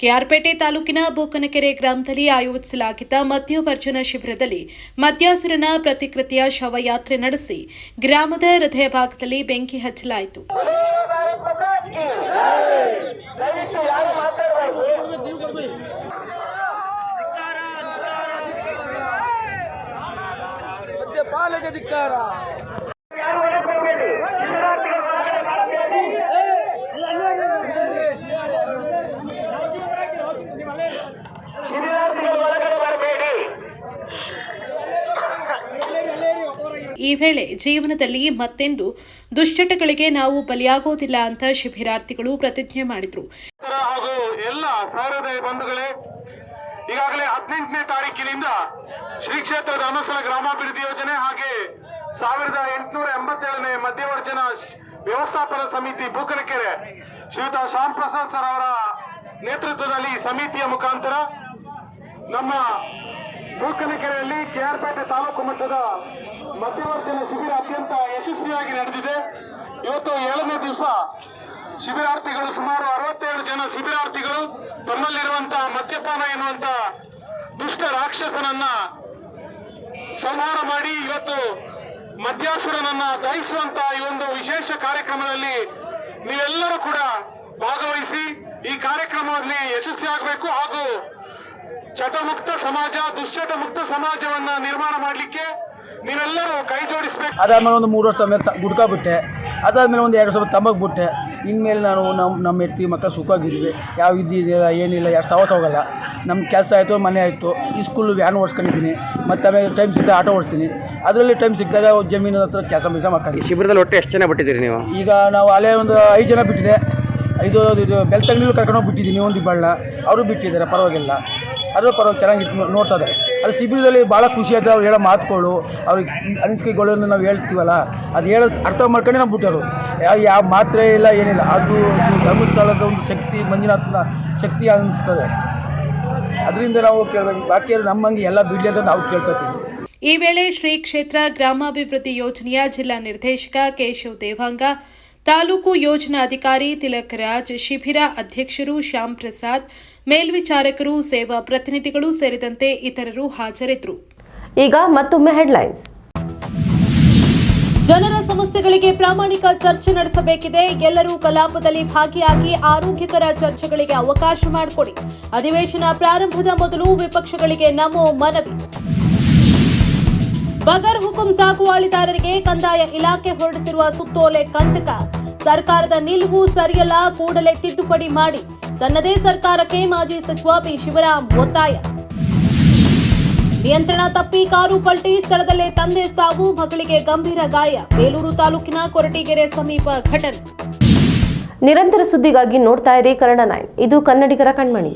ಕೆಆರ್ಪೇಟೆ ತಾಲೂಕಿನ ಬೂಕನಕೆರೆ ಗ್ರಾಮದಲ್ಲಿ ಆಯೋಜಿಸಲಾಗಿದ್ದ ಮದ್ಯವರ್ಜನ ಶಿಬಿರದಲ್ಲಿ ಮದ್ಯಾಸುರನ ಪ್ರತಿಕೃತಿಯ ಶವಯಾತ್ರೆ ನಡೆಸಿ ಗ್ರಾಮದ ಹೃದಯ ಭಾಗದಲ್ಲಿ ಬೆಂಕಿ ಹಚ್ಚಲಾಯಿತು. ಈ ವೇಳೆ ಜೀವನದಲ್ಲಿ ಮತ್ತೆಂದು ದುಶ್ಚಟಗಳಿಗೆ ನಾವು ಬಲಿಯಾಗೋದಿಲ್ಲ ಅಂತ ಶಿಬಿರಾರ್ಥಿಗಳು ಪ್ರತಿಜ್ಞೆ ಮಾಡಿದ್ರು. ಹಾಗೂ ಎಲ್ಲ ಸಹೃದಯ ಬಂಧುಗಳೇ, ಈಗಾಗಲೇ 18ನೇ ತಾರೀಕಿನಿಂದ ಶ್ರೀ ಕ್ಷೇತ್ರ ಧರ್ಮಸ್ಥಳ ಗ್ರಾಮಾಭಿವೃದ್ಧಿ ಯೋಜನೆ ಹಾಗೆ 1887ನೇ ಮಧ್ಯವರ್ಜನ ವ್ಯವಸ್ಥಾಪನಾ ಸಮಿತಿ ಬೂಕನಕೆರೆ ಶ್ರೀಯುತ ಶ್ಯಾಮ್ ಪ್ರಸಾದ್ ಸರ್ ಅವರ ನೇತೃತ್ವದಲ್ಲಿ ಸಮಿತಿಯ ಮುಖಾಂತರ ನಮ್ಮ ಬೂಕನಕೆರೆಯಲ್ಲಿ ಕೆಆರ್ಪೇಟೆ ತಾಲೂಕು ಮಟ್ಟದ ಮಧ್ಯವರ್ಜನ ಶಿಬಿರ ಅತ್ಯಂತ ಯಶಸ್ವಿಯಾಗಿ ನಡೆದಿದೆ. ಇವತ್ತು 7ನೇ ದಿವಸ ಶಿಬಿರಾರ್ಥಿಗಳು ಸುಮಾರು 67 ಜನ ಶಿಬಿರಾರ್ಥಿಗಳು ತಮ್ಮಲ್ಲಿರುವಂತಹ ಮದ್ಯಪಾನ ಎನ್ನುವಂತ ದುಷ್ಟ ರಾಕ್ಷಸನನ್ನ ಸಂಹಾರ ಮಾಡಿ ಇವತ್ತು ಮದ್ಯಾಸುರನನ್ನ ದಹಿಸುವಂತ ಈ ಒಂದು ವಿಶೇಷ ಕಾರ್ಯಕ್ರಮದಲ್ಲಿ ನೀವೆಲ್ಲರೂ ಕೂಡ ಭಾಗವಹಿಸಿ ಈ ಕಾರ್ಯಕ್ರಮದಲ್ಲಿ ಯಶಸ್ವಿಯಾಗಬೇಕು ಹಾಗೂ ಚಟಮುಕ್ತ ಸಮಾಜ, ದುಶ್ಚಟ ಮುಕ್ತ ಸಮಾಜವನ್ನ ನಿರ್ಮಾಣ ಮಾಡಲಿಕ್ಕೆ ನೀವೆಲ್ಲರೂ ಕೈ ಜೋಡಿಸಬೇಕು. ಅದಾದ್ಮೇಲೆ ಒಂದು 3 ವರ್ಷ ಮೇಲೆ ಗುಡ್ಕಾ ಬಿಟ್ಟೆ, ಅದಾದ್ಮೇಲೆ ಒಂದು 2 ವರ್ಷ ತಂಬಾಕು ಬಿಟ್ಟೆ. ಇನ್ಮೇಲೆ ನಾನು ನಮ್ಮ ಹೆಂಡತಿ ಮಕ್ಕಳು ಸುಖವಾಗಿದ್ವಿ, ಯಾವ ಇದ್ದಿಲ್ಲ ಏನಿಲ್ಲ, ಯಾರು ಸವಾಸ ಹೋಗಲ್ಲ. ನಮ್ಮ ಕೆಲಸ ಆಯಿತು, ಮನೆ ಆಯಿತು, ಈ ಸ್ಕೂಲ್ ವ್ಯಾನ್ ಓಡಿಸ್ಕೊಂಡಿದ್ದೀನಿ, ಮತ್ತು ಆಮೇಲೆ ಟೈಮ್ ಸಿಕ್ಕಿದಾಗ ಆಟೋ ಓಡಿಸ್ತೀನಿ. ಅದರಲ್ಲಿ ಟೈಮ್ ಸಿಕ್ಕಿದಾಗ ಜಮೀನು ಹತ್ರ ಕೆಲಸ ಮಾಡ್ಕೊಂಡು. ಶಿಬಿರದಲ್ಲಿ ಒಟ್ಟು ಎಷ್ಟು ಜನ ಬಿಟ್ಟಿದ್ದೀರಿ ನೀವು? ಈಗ ನಾವು ಅಲ್ಲೇ ಒಂದು 5 ಜನ ಬಿಟ್ಟಿದೆ. ಇದು ಬೆಳ್ತಂಗಡಿಲಿ ಕರ್ಕೊಂಡೋಗಿ ಬಿಟ್ಟಿದ್ದೀನಿ, ಒಂದು ಇಬ್ಬಳನ್ನ ಅವರು ಬಿಟ್ಟಿದ್ದಾರೆ, ಪರವಾಗಿಲ್ಲ. ಅದ್ರ ಪರವಾಗಿ ಚೆನ್ನಾಗಿ ನೋಡ್ತಾ ಇದ್ದಾರೆ. ಅದು ಶಿಬಿರದಲ್ಲಿ ಭಾಳ ಖುಷಿ ಆಯ್ತು. ಅವ್ರು ಹೇಳೋ ಮಾತುಗಳು, ಅವ್ರಿಗೆ ಅನಿಸಿಕೆಗಳನ್ನು ನಾವು ಹೇಳ್ತೀವಲ್ಲ, ಅದು ಹೇಳೋದು ಅರ್ಥ ಮಾಡ್ಕೊಂಡೆ ನಾವು ಬಿಟ್ಟರು. ಯಾವ ಮಾತ್ರೆ ಇಲ್ಲ, ಏನಿಲ್ಲ. ಅದು ಧರ್ಮಸ್ಥಳದ ಒಂದು ಶಕ್ತಿ, ಮಂಜುನಾಥನ ಶಕ್ತಿ ಅನ್ನಿಸ್ತದೆ. ಅದರಿಂದ ನಾವು ಕೇಳಬೇಕು, ಬಾಕಿ ನಮ್ಮಂಗೆ ಎಲ್ಲ ಬಿಡಲಿ ಅಂತ ನಾವು ಕೇಳ್ಕೊತೀವಿ. ಈ ವೇಳೆ ಶ್ರೀ ಕ್ಷೇತ್ರ ಗ್ರಾಮಾಭಿವೃದ್ಧಿ ಯೋಜನೆಯ ಜಿಲ್ಲಾ ನಿರ್ದೇಶಕ ಕೇಶವ್ ದೇವಾಂಗ, ತಾಲೂಕು ಯೋಜನಾಧಿಕಾರಿ ತಿಲಕ್ ರಾಜ್, ಶಿಬಿರ ಅಧ್ಯಕ್ಷರು ಶ್ಯಾಮ್ ಪ್ರಸಾದ್, ಮೇಲ್ವಿಚಾರಕರು, ಸೇವಾ ಪ್ರತಿನಿಧಿಗಳು ಸೇರಿದಂತೆ ಇತರರು ಹಾಜರಿದ್ದರು. ಈಗ ಮತ್ತೊಮ್ಮೆ ಹೆಡ್ಲೈನ್ಸ್. ಜನರ ಸಮಸ್ಯೆಗಳಿಗೆ ಪ್ರಾಮಾಣಿಕ ಚರ್ಚೆ ನಡೆಸಬೇಕಿದೆ. ಎಲ್ಲರೂ ಕಲಾಪದಲ್ಲಿ ಭಾಗಿಯಾಗಿ ಆರೋಗ್ಯಕರ ಚರ್ಚೆಗಳಿಗೆ ಅವಕಾಶ ಮಾಡಿಕೊಡಿ. ಅಧಿವೇಶನ ಪ್ರಾರಂಭದ ಮೊದಲು ವಿಪಕ್ಷಗಳಿಗೆ ನಮೋ ಮನವಿ. ಬಗರ್ ಹುಕುಂ ಸಾಗುವಾಳಿದಾರರಿಗೆ ಕಂದಾಯ ಇಲಾಖೆ ಹೊರಡಿಸಿರುವ ಸುತ್ತೋಲೆ ಕಂಟಕ. ಸರ್ಕಾರದ ನಿಲುವು ಸರಿಯಲ್ಲ, ಕೂಡಲೇ ತಿದ್ದುಪಡಿ ಮಾಡಿ. ತನ್ನದೇ ಸರ್ಕಾರಕ್ಕೆ ಮಾಜಿ ಸಚಿವ ಪಿ ಶಿವರಾಮ್ ಒತ್ತಾಯ. ನಿಯಂತ್ರಣ ತಪ್ಪಿ ಕಾರು ಪಲ್ಟಿ, ಸ್ಥಳದಲ್ಲೇ ತಂದೆ ಸಾವು, ಮಗಳಿಗೆ ಗಂಭೀರ ಗಾಯ. ಬೇಲೂರು ತಾಲೂಕಿನ ಕೊರಟಗೆರೆ ಸಮೀಪ ಘಟನೆ. ನಿರಂತರ ಸುದ್ದಿಗಾಗಿ ನೋಡ್ತಾ ಇರಿ ಕನ್ನಡ 9, ಇದು ಕನ್ನಡಿಗರ ಕಣ್ಮಣಿ.